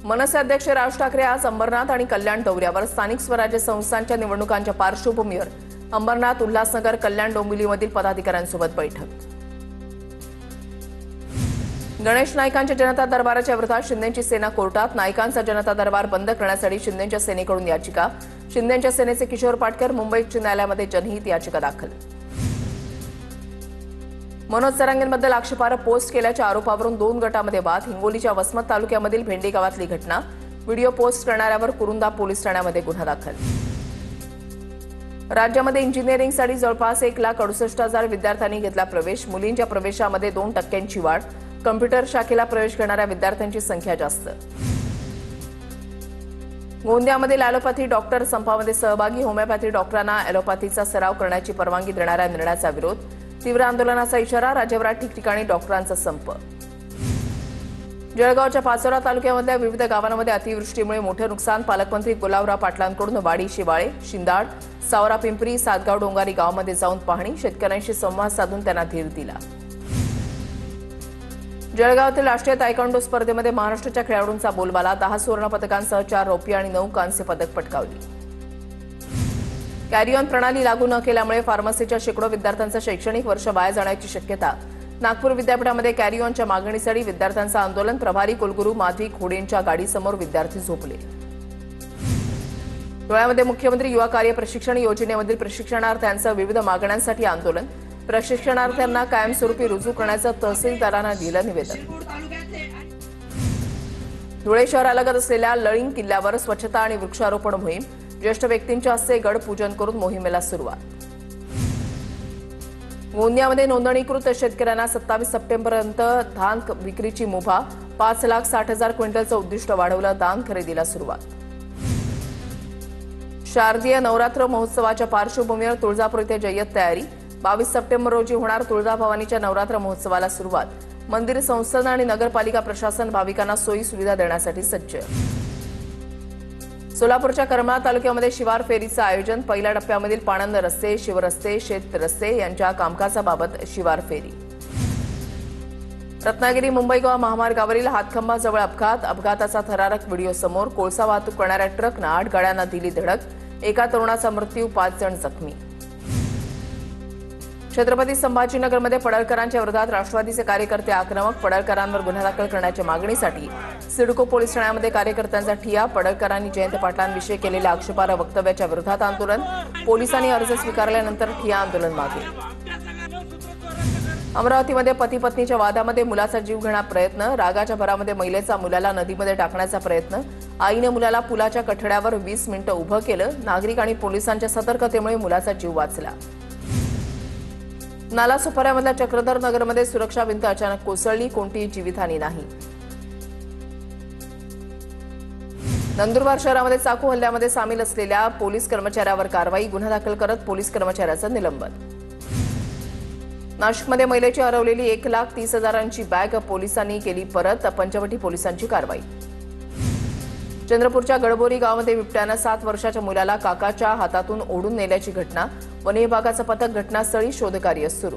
मनसे अध्यक्ष राज ठाकरे आज अंबरनाथ आणि कल्याण दौऱ्यावर. स्थानिक स्वराज्य संस्थांच्या निवडणुकांच्या पार्श्वभूमीवर अंबरनाथ, उल्हासनगर, कल्याण, डोंबिवलीमधील पदाधिकाऱ्यांसोबत बैठक. गणेश नाईकांच्या जनता दरबाराच्या विरोधात शिंदेची सेना कोर्टात. नाईकांचा जनता दरबार बंद करण्यासाठी शिंदेच्या सेनेकडून याचिका. शिंदेच्या सेनेचे किशोर पाटकर मुंबई उच्च न्यायालयामध्ये जनहित याचिका दाखल. मनोज जरांगेंबद्दल आक्षेपार्ह पोस्ट केल्याच्या आरोपावरून 2 गटांमध्ये वाद. हिंगोलीच्या वसमत तालुक्यामधील भेंडी गावातली घटना. व्हिडिओ पोस्ट करणाऱ्यावर कुरुंदा पोलीस ठाण्यामध्ये गुन्हा दाखल. राज्यामध्ये इंजिनिअरिंगसाठी जवळपास 1,68,000 विद्यार्थ्यांनी घेतला प्रवेश. मुलींच्या प्रवेशामध्ये 2% वाढ. कम्प्युटर शाखेला प्रवेश करणाऱ्या विद्यार्थ्यांची संख्या जास्त. गोंदियामधील ॲलोपॅथी डॉक्टर संपामध्ये सहभागी. होमिओपॅथी डॉक्टरांना ॲलोपॅथीचा सराव करण्याची परवानगी देणाऱ्या निर्णयाचा विरोध. तीव्र आंदोलनाचा इशारा. राज्यभरात ठिकठिकाणी डॉक्टरांचा संप. जळगावच्या पाचोरा तालुक्यामधल्या विविध गावांमध्ये अतिवृष्टीमुळे मोठे नुकसान. पालकमंत्री गुलाबराव पाटलांकडून वाडी, शिवाळे, शिंदाड, सावरा पिंपरी, सातगाव, डोंगारी गावामध्ये जाऊन पाहणी. शेतकऱ्यांशी संवाद साधून त्यांना धीर दिला. जळगावातील राष्ट्रीय तायक्वांडो स्पर्धेमध्ये महाराष्ट्राच्या खेळाडूंचा बोलबाला. 10 सुवर्ण पदकांसह 4 रौप्य आणि 9 कांस्य पदक पटकावली. कॅरी ऑन प्रणाली लागू न केल्यामुळे फार्मसीच्या शेकडो विद्यार्थ्यांचं शैक्षणिक वर्ष वाया जाण्याची शक्यता. नागपूर विद्यापीठामध्ये कॅरी ऑनच्या मागणीसाठी विद्यार्थ्यांचं आंदोलन. प्रभारी कुलगुरू माधवी खोडेंच्या गाडीसमोर विद्यार्थी झोपले. धुळ्यामध्ये मुख्यमंत्री युवा कार्य प्रशिक्षण योजनेमधील प्रशिक्षणार्थ्यांचं विविध मागण्यांसाठी आंदोलन. प्रशिक्षणार्थ्यांना कायमस्वरूपी रुजू करण्याचं तहसीलदारांना दिलं निवेदन. धुळे शहरालगत असलेल्या लळिंग किल्ल्यावर स्वच्छता आणि वृक्षारोपण मोहीम. ज्येष्ठ व्यक्तींच्या हस्ते गड पूजन करून मोहिमेला सुरुवात. गोंदियामध्ये नोंदणीकृत शेतकऱ्यांना 27 सप्टेंबरपर्यंत धान विक्रीची मुभा. 5,60,000 क्विंटलचं उद्दिष्ट वाढवलं. धान खरेदीला सुरुवात. शारदीय नवरात्र महोत्सवाच्या पार्श्वभूमीवर तुळजापूर इथे जय्यत तयारी. 22 सप्टेंबर रोजी होणार तुळजाभवानीच्या नवरात्र महोत्सवाला सुरुवात. मंदिर संस्थान आणि नगरपालिका प्रशासन भाविकांना सोयी सुविधा देण्यासाठी सज्ज. सोलापूरच्या करमाळा तालुक्यामध्ये शिवार फेरीचं आयोजन. पहिल्या टप्प्यामधील पाणंद रस्ते, शिवरस्ते, शेत रस्ते यांच्या कामकाजाबाबत शिवार फेरी. रत्नागिरी मुंबई गोवा महामार्गावरील हातखंबाजवळ अपघात. अपघाताचा थरारक व्हिडिओ समोर. कोळसा वाहतूक करणाऱ्या ट्रकनं 8 गाड्यांना दिली धडक. एका तरुणाचा मृत्यू, 5 जण जखमी. छत्रपती संभाजीनगरमध्ये पडळकरांच्या विरोधात राष्ट्रवादीचे कार्यकर्ते आक्रमक. पडळकरांवर गुन्हा दाखल करण्याच्या मागणीसाठी सिडको पोलीस ठाण्यामध्ये कार्यकर्त्यांचा ठिय्या. पडळकरांनी जयंत पाटलांविषयी केलेल्या आक्षेपार्ह वक्तव्याच्या विरोधात आंदोलन. पोलिसांनी अर्ज स्वीकारल्यानंतर ठिय्या आंदोलन मागे. अमरावतीमध्ये पती पत्नीच्या वादामध्ये मुलाचा जीव घेण्याचा प्रयत्न. रागाच्या भरामध्ये महिलेचा मुलाला नदीमध्ये टाकण्याचा प्रयत्न. आईने मुलाला पुलाच्या कठड्यावर 20 मिनिटं उभं केलं. नागरिक आणि पोलिसांच्या सतर्कतेमुळे मुलाचा जीव वाचला. नालासोपाऱ्यामधल्या चक्रधर नगरमध्ये सुरक्षा भिंत अचानक कोसळली. कोणतीही जीवितहानी नाही. नंदुरबार शहरामध्ये चाकू हल्ल्यामध्ये सामील असलेल्या पोलीस कर्मचाऱ्यावर कारवाई. गुन्हा दाखल करत पोलीस कर्मचाऱ्याचं निलंबन. नाशिकमध्ये महिलेची हरवलेली 1,30,000ची बॅग पोलिसांनी केली परत. पंचवटी पोलिसांची कारवाई. चंद्रपूरच्या गडबोरी गावामध्ये बिबट्यानं 7 वर्षाच्या मुलाला काकाच्या हातातून ओढून नेल्याची घटना. वन विभागाचं पथक घटनास्थळी शोधकार्य सुरू.